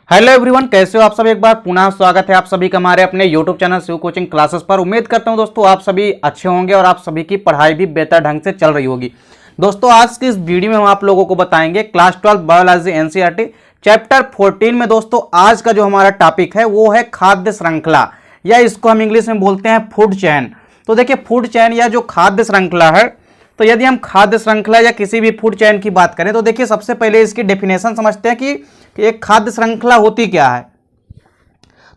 Hello everyone, कैसे हो आप सब। एक बार पुनः स्वागत है आप सभी का हमारे अपने YouTube channel Shiv coaching classes पर। उम्मीद करता हूं दोस्तों आप सभी अच्छे होंगे और आप सभी की पढ़ाई भी बेहतर ढंग से चल रही होगी। दोस्तों आज की इस वीडियो में हम आप लोगों को बताएंगे क्लास 12 बायोलॉजी एनसीईआरटी चैप्टर 14 में। दोस्तों आज का जो हमारा टॉपिक है वो है खाद्य श्रृंखला, या इसको हम इंग्लिश में बोलते हैं फूड चैन। तो देखिए फूड चैन या जो खाद्य श्रृंखला है, तो यदि हम खाद्य श्रृंखला या किसी भी फूड चैन की बात करें तो देखिए सबसे पहले इसकी डेफिनेशन समझते हैं कि एक खाद्य श्रृंखला होती क्या है।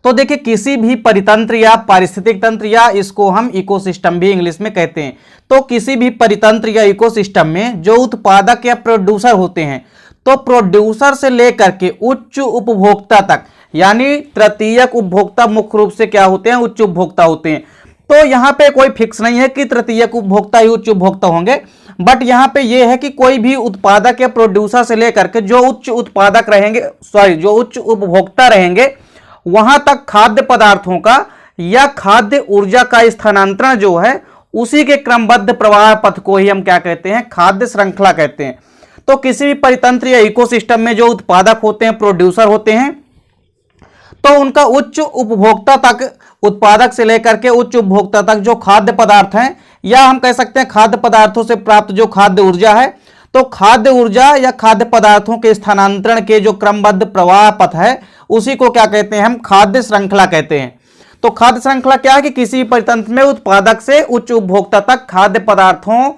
तो देखिए किसी भी परितंत्र या पारिस्थितिक तंत्र, या इसको हम इकोसिस्टम भी इंग्लिश में कहते हैं, तो किसी भी परितंत्र या इकोसिस्टम में जो उत्पादक या प्रोड्यूसर होते हैं, तो प्रोड्यूसर से लेकर के उच्च उपभोक्ता तक, यानी तृतीयक उपभोक्ता मुख्य रूप से क्या होते हैं, उच्च उपभोक्ता होते हैं। तो यहाँ पे कोई फिक्स नहीं है कि तृतीयक उपभोक्ता ही उच्च उपभोक्ता होंगे, बट यहाँ पे ये है कि कोई भी उत्पादक या प्रोड्यूसर से लेकर के जो उच्च उत्पादक रहेंगे, जो उच्च उपभोक्ता रहेंगे, वहां तक खाद्य पदार्थों का या खाद्य ऊर्जा का स्थानांतरण जो है उसी के क्रमबद्ध प्रवाह पथ को ही हम क्या कहते हैं, खाद्य श्रृंखला कहते हैं। तो किसी भी परितंत्र या इकोसिस्टम में जो उत्पादक होते हैं, प्रोड्यूसर होते हैं, तो उनका उच्च उपभोक्ता तक, उत्पादक से लेकर के उच्च उपभोक्ता तक जो खाद्य पदार्थ हैं, या हम कह सकते हैं खाद्य पदार्थों से प्राप्त जो खाद्य ऊर्जा है, तो खाद्य ऊर्जा या खाद्य पदार्थों के स्थानांतरण के जो क्रमबद्ध प्रवाह पथ है उसी को क्या कहते हैं, हम खाद्य श्रृंखला कहते हैं। तो खाद्य श्रृंखला क्या है कि किसी परितंत्र में उत्पादक से उच्च उपभोक्ता तक खाद्य पदार्थों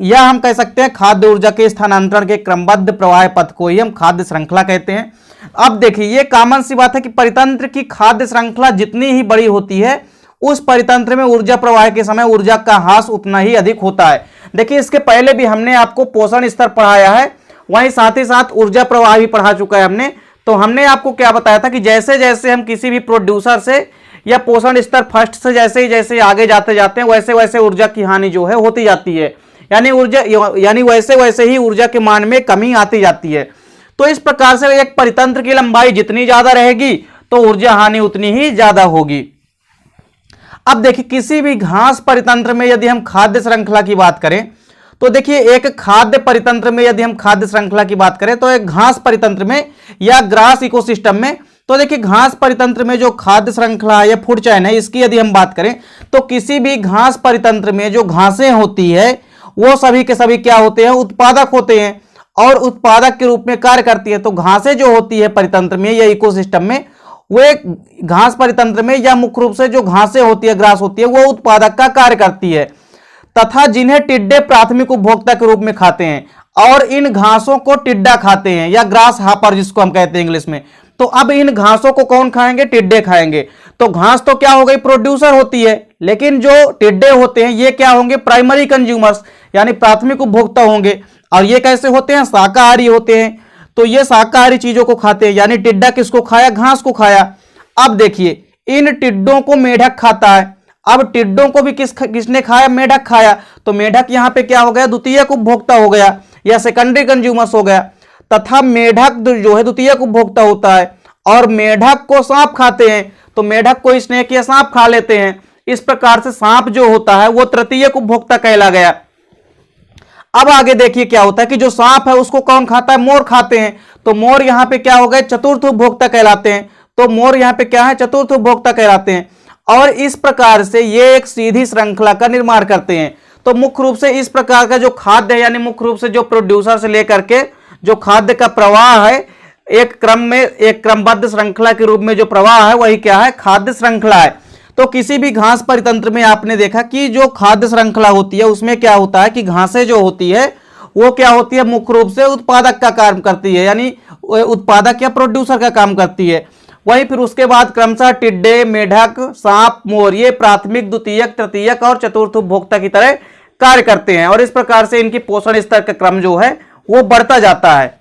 या हम कह सकते हैं खाद्य ऊर्जा के स्थानांतरण के क्रमबद्ध प्रवाह पथ को ही हम खाद्य श्रृंखला कहते हैं। अब देखिए ये कॉमन सी बात है कि परितंत्र की खाद्य श्रृंखला जितनी ही बड़ी होती है, उस परितंत्र में ऊर्जा प्रवाह के समय ऊर्जा का ह्रास उतना ही अधिक होता है। देखिए इसके पहले भी हमने आपको पोषण स्तर पढ़ाया है, वहीं साथ ही साथ ऊर्जा प्रवाह भी पढ़ा चुका है हमने। तो हमने आपको क्या बताया था कि जैसे जैसे हम किसी भी प्रोड्यूसर से या पोषण स्तर फर्स्ट से जैसे आगे जाते जाते हैं, वैसे वैसे ऊर्जा की हानि जो है होती जाती है, यानी वैसे वैसे ही ऊर्जा के मान में कमी आती जाती है। तो इस प्रकार से एक परितंत्र की लंबाई जितनी ज्यादा रहेगी तो ऊर्जा हानि उतनी ही ज्यादा होगी। अब देखिए किसी भी घास परितंत्र में यदि हम खाद्य श्रृंखला की बात करें, तो देखिए एक खाद्य परितंत्र में यदि हम खाद्य श्रृंखला की बात करें, तो एक घास परितंत्र में या ग्रास इकोसिस्टम में, तो देखिए घास परितंत्र में जो खाद्य श्रृंखला या फूड चैन है, इसकी यदि हम बात करें तो किसी भी घास परितंत्र में जो घासें होती है वो सभी के सभी क्या होते हैं, उत्पादक होते हैं और उत्पादक के रूप में कार्य करती है। तो घासें जो होती है परितंत्र में या इकोसिस्टम में, वो एक घास परितंत्र में या मुख्य रूप से जो घासें होती है, ग्रास होती है, वो उत्पादक का कार्य करती है, तथा जिन्हें टिड्डे प्राथमिक उपभोक्ता के रूप में खाते हैं, और इन घासों को टिड्डा खाते हैं या ग्रास हापर जिसको हम कहते हैं इंग्लिश में। तो अब इन घासों को कौन खाएंगे, टिड्डे खाएंगे। तो घास तो क्या हो गई, प्रोड्यूसर होती है, लेकिन जो टिड्डे होते हैं ये क्या होंगे, प्राइमरी कंज्यूमर्स, यानी प्राथमिक उपभोक्ता होंगे। और ये कैसे होते हैं, शाकाहारी होते हैं। तो ये शाकाहारी चीजों को खाते हैं, यानी टिड्डा किसको खाया, घास को खाया। अब देखिए इन टिड्डों को मेढक खाता है। अब टिड्डों को भी किसने खाया, मेढक खाया। तो मेढक यहां पे क्या हो गया, द्वितीयक उपभोक्ता हो गया या सेकेंडरी कंज्यूमर्स हो गया। तथा मेढक जो है द्वितीयक उपभोक्ता होता है, और मेढक को सांप खाते हैं, तो मेढक को स्नेक या सांप खा लेते हैं। इस प्रकार से सांप जो होता है वो तृतीयक उपभोक्ता कहला गया। अब आगे देखिए क्या होता है कि जो सांप है उसको कौन खाता है, मोर खाते हैं। तो मोर यहां पे क्या हो गए, चतुर्थ उपभोक्ता कहलाते हैं। तो मोर यहां पे क्या है, चतुर्थ उपभोक्ता कहलाते हैं। और इस प्रकार से ये एक सीधी श्रृंखला का निर्माण करते हैं। तो मुख्य रूप से इस प्रकार का जो खाद्य है, यानी मुख्य रूप से जो प्रोड्यूसर से लेकर के जो खाद्य का प्रवाह है, एक क्रम में, एक क्रमबद्ध श्रृंखला के रूप में जो प्रवाह है वही क्या है, खाद्य श्रृंखला है। तो किसी भी घास परितंत्र में आपने देखा कि जो खाद्य श्रृंखला होती है उसमें क्या होता है कि घासें जो होती है वो क्या होती है, मुख्य रूप से उत्पादक का काम करती है, यानी उत्पादक या प्रोड्यूसर का काम करती है। वहीं फिर उसके बाद क्रमशः टिड्डे, मेढक, सांप, मोर ये प्राथमिक, द्वितीयक, तृतीयक और चतुर्थ उपभोक्ता की तरह कार्य करते हैं, और इस प्रकार से इनकी पोषण स्तर का क्रम जो है वो बढ़ता जाता है।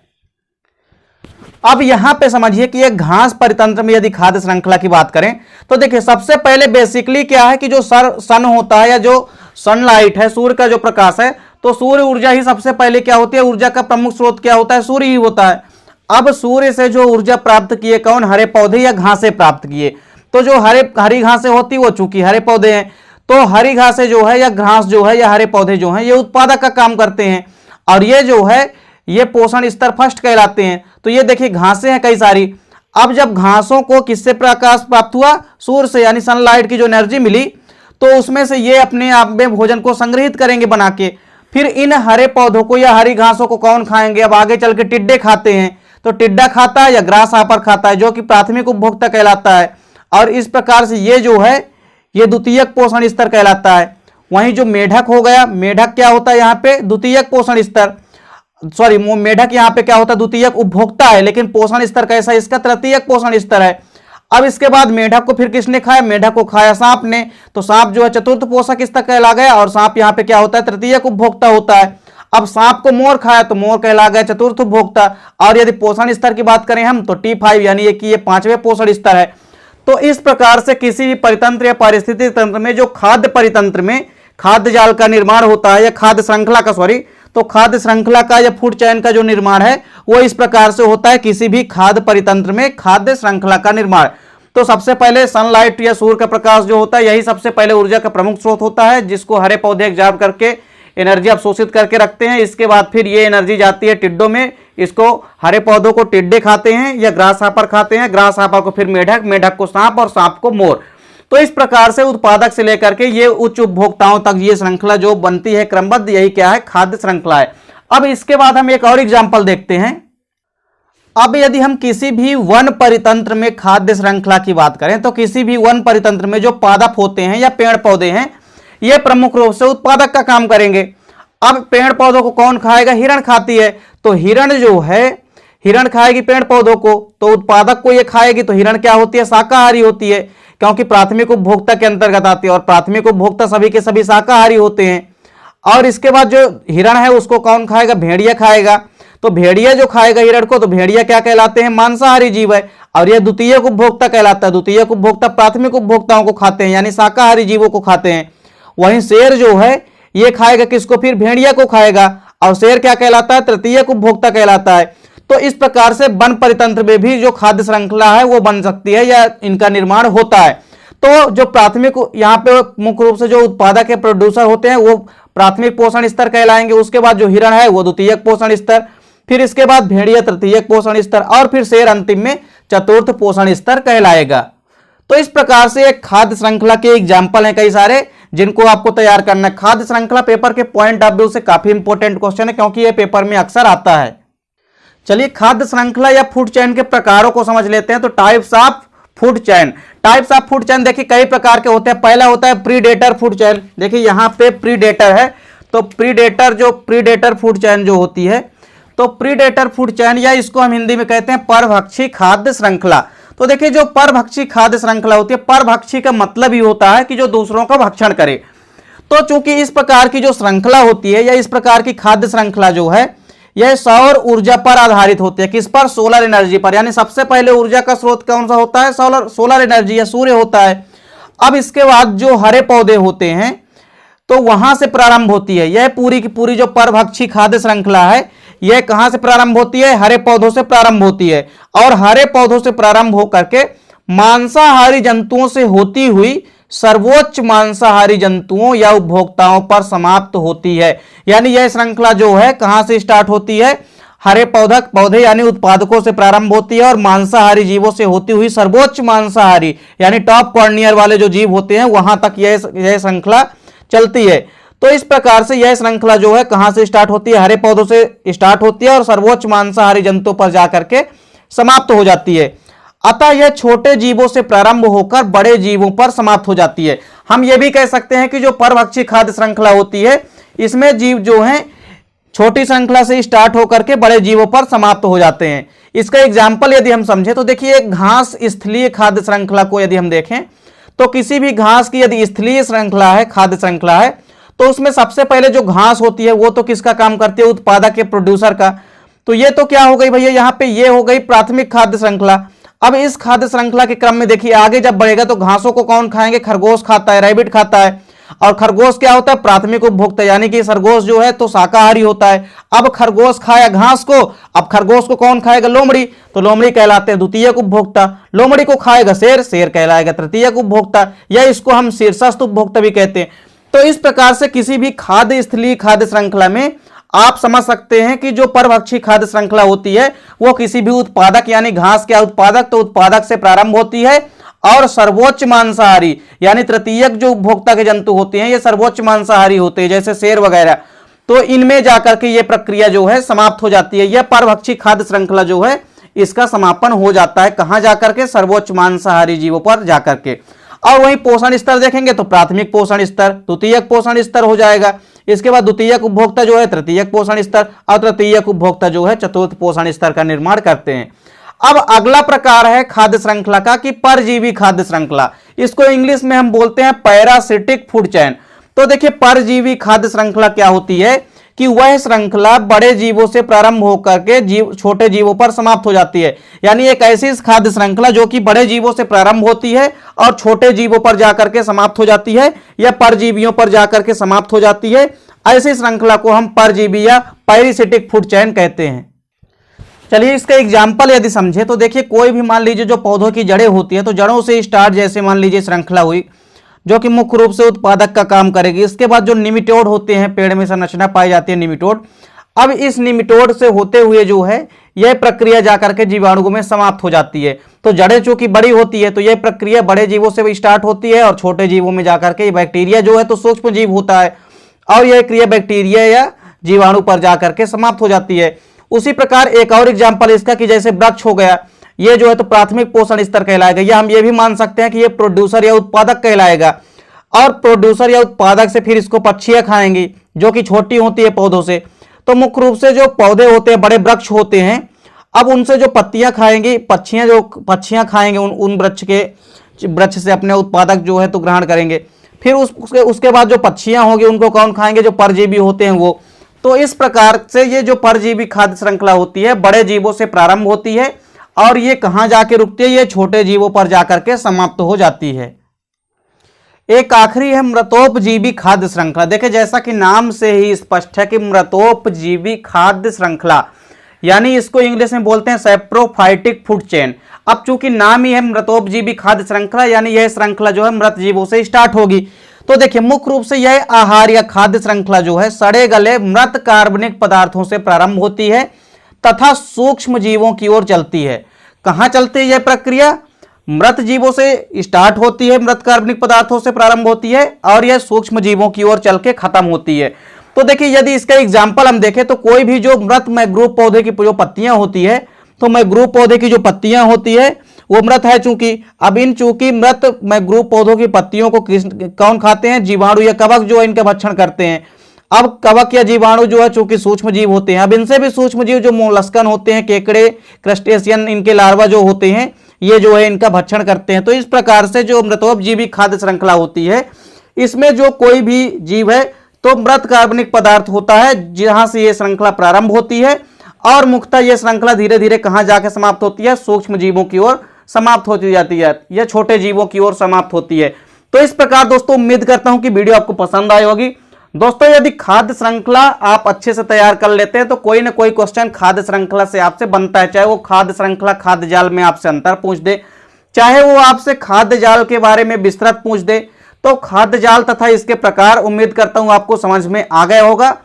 अब यहां पे समझिए कि एक घास परितंत्र में यदि खाद्य श्रृंखला की बात करें तो देखिए सबसे पहले बेसिकली क्या है कि जो सन होता है या जो सनलाइट है, सूर्य का जो प्रकाश है, तो सूर्य ऊर्जा ही सबसे पहले क्या होती है, ऊर्जा का प्रमुख स्रोत क्या होता है, सूर्य ही होता है। अब सूर्य से जो ऊर्जा प्राप्त किए कौन, हरे पौधे या घासें प्राप्त किए। तो जो हरी घासें होती वो चूंकि हरे पौधे हैं, तो हरी घासें जो है या घास जो है या हरे पौधे जो हैं ये उत्पादक का काम करते हैं, और ये जो है ये पोषण स्तर फर्स्ट कहलाते हैं। तो ये देखिए घासें हैं कई सारी। अब जब घासों को किससे प्रकाश प्राप्त हुआ? सूर्य से, यानी सनलाइट की जो एनर्जी मिली, तो उसमें से ये अपने आप में भोजन को संग्रहित करेंगे बना के। फिर इन हरे पौधों को या हरी घासों को कौन खाएंगे? अब आगे चल के टिड्डे खाते हैं। तो टिड्डा खाता है या ग्रास हापर खाता है, जो कि प्राथमिक उपभोक्ता कहलाता है। और इस प्रकार से ये जो है ये द्वितीयक पोषण स्तर कहलाता है। वहीं जो मेढक हो गया, मेढक क्या होता है यहाँ पे? द्वितीयक पोषण स्तर, सॉरी मेढक यहाँ पे क्या होता है? द्वितीयक उपभोक्ता है, लेकिन पोषण स्तर कैसा है इसका? तृतीयक पोषण स्तर है। अब इसके बाद मेढक को फिर किसने खाया? मेढक को खाया सांप ने। तो सांप जो है चतुर्थ पोषक स्तर कहला गया, और सांप यहाँ पे क्या होता है? तृतीयक उपभोक्ता होता है। अब सांप को मोर खाया तो मोर कहला गया चतुर्थ उपभोक्ता। और यदि पोषण स्तर की बात करें हम तो T5, यानी कि ये 5वें पोषण स्तर है। तो इस प्रकार से किसी भी परितंत्र या पारिस्थितिक तंत्र में जो खाद्य परितंत्र में खाद्य जाल का निर्माण होता है, या खाद्य श्रृंखला का, सॉरी, तो खाद्य श्रृंखला का या फूड चैन का जो निर्माण है वो इस प्रकार से होता है किसी भी खाद्य परितंत्र में खाद्य श्रृंखला का निर्माण। तो सबसे पहले सनलाइट या सूर्य का प्रकाश जो होता है यही सबसे पहले ऊर्जा का प्रमुख स्रोत होता है, जिसको हरे पौधे एब्जॉर्ब करके एनर्जी अवशोषित करके रखते हैं। इसके बाद फिर ये एनर्जी जाती है टिड्डों में, इसको हरे पौधों को टिड्डे खाते हैं या ग्रास हापर खाते हैं, ग्रास हापर को फिर मेढक, मेढक को सांप और सांप को मोर। तो इस प्रकार से उत्पादक से लेकर के ये उच्च उपभोक्ताओं तक ये श्रृंखला जो बनती है क्रमबद्ध, यही क्या है? खाद्य श्रृंखला है। अब इसके बाद हम एक और एग्जाम्पल देखते हैं। अब यदि हम किसी भी वन परितंत्र में खाद्य श्रृंखला की बात करें तो किसी भी वन परितंत्र में जो पादप होते हैं या पेड़ पौधे हैं ये प्रमुख रूप से उत्पादक का काम करेंगे। अब पेड़ पौधों को कौन खाएगा? हिरण खाती है। तो हिरण जो है, हिरण खाएगी पेड़ पौधों को, तो उत्पादक को ये खाएगी। तो हिरण क्या होती है? शाकाहारी होती है, क्योंकि प्राथमिक उपभोक्ता के अंतर्गत आती है, और प्राथमिक उपभोक्ता सभी के सभी शाकाहारी होते हैं। और इसके बाद जो हिरण है उसको कौन खाएगा? भेड़िया खाएगा। तो भेड़िया जो खाएगा हिरण को, तो भेड़िया क्या कहलाते हैं? मांसाहारी जीव है, और यह द्वितीयक उपभोक्ता कहलाता है। द्वितीयक उपभोक्ता प्राथमिक उपभोक्ताओं को खाते हैं, यानी शाकाहारी जीवों को खाते हैं। वहीं शेर जो है ये खाएगा किसको? फिर भेड़िया को खाएगा, और शेर क्या कहलाता है? तृतीयक उपभोक्ता कहलाता है। तो इस प्रकार से वन परितंत्र में भी जो खाद्य श्रृंखला है वो बन सकती है या इनका निर्माण होता है। तो जो प्राथमिक यहाँ पे मुख्य रूप से जो उत्पादक या प्रोड्यूसर होते हैं वो प्राथमिक पोषण स्तर कहलाएंगे। उसके बाद जो हिरण है वो द्वितीयक पोषण स्तर, फिर इसके बाद भेड़िया तृतीयक पोषण स्तर, और फिर शेर अंतिम में चतुर्थ पोषण स्तर कहलाएगा। तो इस प्रकार से एक खाद्य श्रृंखला के एग्जाम्पल हैं कई सारे जिनको आपको तैयार करना है। खाद्य श्रृंखला पेपर के पॉइंट ऑफ व्यू से काफी इंपॉर्टेंट क्वेश्चन है, क्योंकि यह पेपर में अक्सर आता है। चलिए खाद्य श्रृंखला या फूड चैन के प्रकारों को समझ लेते हैं। तो types of food chain, types of food chain देखिए कई प्रकार के होते हैं। पहला होता है प्रीडेटर फूड चैन। देखिए यहाँ पे प्रीडेटर है, तो प्रीडेटर फूड चैन जो होती है, तो प्रीडेटर फूड चैन या इसको हम हिंदी में कहते हैं परभक्षी खाद्य श्रृंखला। तो देखिए जो परभक्षी खाद्य श्रृंखला होती है, परभक्षी का मतलब ही होता है कि जो दूसरों का भक्षण करे। तो चूंकि इस प्रकार की जो श्रृंखला होती है या इस प्रकार की खाद्य श्रृंखला जो है यह सौर ऊर्जा पर आधारित होती है। किस पर? सोलर एनर्जी पर। यानी सबसे पहले ऊर्जा का स्रोत कौन सा होता है? सोलर एनर्जी या सूर्य होता है। अब इसके बाद जो हरे पौधे होते हैं तो वहां से प्रारंभ होती है यह पूरी की पूरी जो परभक्षी खाद्य श्रृंखला है। यह कहां से प्रारंभ होती है? हरे पौधों से प्रारंभ होती है, और हरे पौधों से प्रारंभ होकर के मांसाहारी जंतुओं से होती हुई सर्वोच्च मांसाहारी जंतुओं या उपभोक्ताओं पर समाप्त होती है। यानी यह श्रृंखला जो है कहां से स्टार्ट होती है? हरे पौधे यानी उत्पादकों से प्रारंभ होती है, और मांसाहारी जीवों से होती हुई सर्वोच्च मांसाहारी यानी टॉप कॉर्नियर वाले जो जीव होते हैं वहां तक यह श्रृंखला चलती है। तो इस प्रकार से यह श्रृंखला जो है कहां से स्टार्ट होती है? हरे पौधों से स्टार्ट होती है और सर्वोच्च मांसाहारी जंतुओं पर जाकर के समाप्त हो जाती है। अतः यह छोटे जीवों से प्रारंभ होकर बड़े जीवों पर समाप्त हो जाती है। हम यह भी कह सकते हैं कि जो परभक्षी खाद्य श्रृंखला होती है इसमें जीव जो हैं छोटी श्रृंखला से स्टार्ट होकर के बड़े जीवों पर समाप्त हो जाते हैं। इसका एग्जाम्पल यदि हम समझें तो देखिए एक घास स्थलीय खाद्य श्रृंखला को यदि हम देखें तो किसी भी घास की यदि स्थलीय श्रृंखला है, खाद्य श्रृंखला है, तो उसमें सबसे पहले जो घास होती है वो तो किसका काम करती है? उत्पादक के प्रोड्यूसर का। तो ये तो क्या हो गई भैया? यहाँ पे ये हो गई प्राथमिक खाद्य श्रृंखला। अब इस खाद्य श्रृंखला के क्रम में देखिए आगे जब बढ़ेगा तो घासों को कौन खाएंगे? खरगोश खाता है, रैबिट खाता है। और खरगोश क्या होता है? प्राथमिक उपभोक्ता, यानी कि खरगोश जो है तो शाकाहारी होता है। अब खरगोश खाया घास को, अब खरगोश को कौन खाएगा? लोमड़ी। तो लोमड़ी कहलाते हैं द्वितीयक उपभोक्ता। लोमड़ी को खाएगा शेर, शेर कहलाएगा तृतीयक उपभोक्ता, या इसको हम शीर्षस्थ उपभोक्ता भी कहते हैं। तो इस प्रकार से किसी भी खाद्य स्थलीय खाद्य श्रृंखला में आप समझ सकते हैं कि जो परभक्षी खाद्य श्रृंखला होती है वो किसी भी उत्पादक यानी घास के उत्पादक तो उत्पादक से प्रारंभ होती है और सर्वोच्च मांसाहारी यानी तृतीयक जो उपभोक्ता के जंतु होते हैं ये सर्वोच्च मांसाहारी होते हैं जैसे शेर वगैरह, तो इनमें जाकर के ये प्रक्रिया जो है समाप्त हो जाती है। यह परभक्षी खाद्य श्रृंखला जो है इसका समापन हो जाता है कहां जाकर के, सर्वोच्च मांसाहारी जीवों पर जाकर के। और वहीं पोषण स्तर देखेंगे तो प्राथमिक पोषण स्तर, द्वितीयक पोषण स्तर हो जाएगा, इसके बाद द्वितीयक उपभोक्ता जो है तृतीयक पोषण स्तर और तृतीयक उपभोक्ता जो है चतुर्थ पोषण स्तर का निर्माण करते हैं। अब अगला प्रकार है खाद्य श्रृंखला का कि परजीवी खाद्य श्रृंखला, इसको इंग्लिश में हम बोलते हैं पैरासिटिक फूड चेन। तो देखिए परजीवी खाद्य श्रृंखला क्या होती है कि वह श्रृंखला बड़े जीवों से प्रारंभ होकर के छोटे जीवों पर समाप्त हो जाती है। यानी एक ऐसी खाद्य श्रृंखला जो कि बड़े जीवों से प्रारंभ होती है और छोटे जीवों पर जाकर के समाप्त हो जाती है या परजीवियों पर जाकर के समाप्त हो जाती है, ऐसी श्रृंखला को हम परजीवी या पैरासिटिक फूड चेन कहते हैं। चलिए इसका एग्जाम्पल यदि समझे तो देखिए कोई भी मान लीजिए जो पौधों की जड़ें होती है तो जड़ों से स्टार्ट जैसे मान लीजिए श्रृंखला हुई जो कि मुख्य रूप से उत्पादक का काम करेगी। इसके बाद जो निमिटोड होते हैं, पेड़ में संरचना पाई जाती है निमिटोड। अब इस निमिटोड से होते हुए जो है यह प्रक्रिया जाकर के जीवाणुओं में समाप्त हो जाती है। तो जड़ें चूंकि बड़ी होती है तो यह प्रक्रिया बड़े जीवों से स्टार्ट होती है और छोटे जीवों में जाकर के बैक्टीरिया जो है तो सूक्ष्म जीव होता है और यह क्रिया बैक्टीरिया या जीवाणु पर जाकर के समाप्त हो जाती है। उसी प्रकार एक और एग्जाम्पल इसका कि जैसे वृक्ष हो गया, ये जो है तो प्राथमिक पोषण स्तर कहलाएगा, या हम ये भी मान सकते हैं कि ये प्रोड्यूसर या उत्पादक कहलाएगा। और प्रोड्यूसर या उत्पादक से फिर इसको पक्षियां खाएंगी जो कि छोटी होती है पौधों से। तो मुख्य रूप से जो पौधे होते हैं बड़े वृक्ष होते हैं, अब उनसे जो पत्तियां खाएंगी पक्षियां खाएंगे उन वृक्ष से अपने उत्पादक जो है तो ग्रहण करेंगे। फिर उसके बाद जो पक्षियां होंगी उनको कौन खाएंगे, जो परजीवी होते हैं वो। तो इस प्रकार से ये जो परजीवी खाद्य श्रृंखला होती है बड़े जीवों से प्रारंभ होती है और ये कहां जाके रुकती है, ये छोटे जीवों पर जाकर के समाप्त हो जाती है। एक आखिरी है मृतोपजीवी खाद्य श्रृंखला। देखिए जैसा कि नाम से ही स्पष्ट है कि मृतोपजीवी खाद्य श्रृंखला, यानी इसको इंग्लिश में बोलते हैं सैप्रोफाइटिक फूड चेन। अब चूंकि नाम ही है मृतोपजीवी खाद्य श्रृंखला, यानी यह श्रृंखला जो है मृत जीवों से स्टार्ट होगी। तो देखिए मुख्य रूप से यह आहार या खाद्य श्रृंखला जो है सड़े गले मृत कार्बनिक पदार्थों से प्रारंभ होती है तथा सूक्ष्म जीवों की ओर चलती है। कहां चलती है यह प्रक्रिया, मृत जीवों से स्टार्ट होती है, मृत कार्बनिक पदार्थों से प्रारंभ होती है और यह सूक्ष्म जीवों की ओर चल के खत्म होती है। तो देखिए यदि इसका एग्जाम्पल हम देखें तो कोई भी जो मृत मैंग्रोव पौधे की जो पत्तियां होती है, तो मैंग्रोव पौधे की जो पत्तियां होती है वो मृत है चूंकि। अब इन चूंकि मृत मैंग्रोव पौधों की पत्तियों को कौन खाते हैं, जीवाणु या कवक जो इनका भक्षण करते हैं। अब कवक या जीवाणु जो है चूंकि सूक्ष्म जीव होते हैं, अब इनसे भी सूक्ष्म जीव जो मोलस्कन होते हैं, केकड़े, क्रस्टेशियन, इनके लार्वा जो होते हैं ये जो है इनका भक्षण करते हैं। तो इस प्रकार से जो मृतोपजीवी खाद्य श्रृंखला होती है इसमें जो कोई भी जीव है तो मृत कार्बनिक पदार्थ होता है जहां से ये श्रृंखला प्रारंभ होती है और मुख्यतः ये श्रृंखला धीरे धीरे कहां जाके समाप्त होती है, सूक्ष्म जीवों की ओर समाप्त होती जाती है या छोटे जीवों की ओर समाप्त होती है। तो इस प्रकार दोस्तों उम्मीद करता हूं कि वीडियो आपको पसंद आई होगी। दोस्तों यदि खाद्य श्रृंखला आप अच्छे से तैयार कर लेते हैं तो कोई ना कोई क्वेश्चन खाद्य श्रृंखला से आपसे बनता है, चाहे वो खाद्य श्रृंखला खाद्य जाल में आपसे अंतर पूछ दे, चाहे वो आपसे खाद्य जाल के बारे में विस्तृत पूछ दे। तो खाद्य जाल तथा इसके प्रकार उम्मीद करता हूं आपको समझ में आ गया होगा।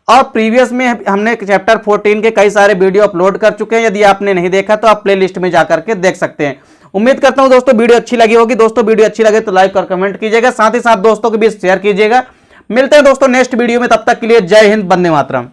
और प्रीवियस में हमने चैप्टर 14 के कई सारे वीडियो अपलोड कर चुके हैं, यदि आपने नहीं देखा तो आप प्लेलिस्ट में जाकर के देख सकते हैं। उम्मीद करता हूं दोस्तों वीडियो अच्छी लगी होगी। दोस्तों वीडियो अच्छी लगे तो लाइक और कमेंट कीजिएगा, साथ ही साथ दोस्तों के बीच शेयर कीजिएगा। मिलते हैं दोस्तों नेक्स्ट वीडियो में, तब तक के लिए जय हिंद, वंदे मातरम।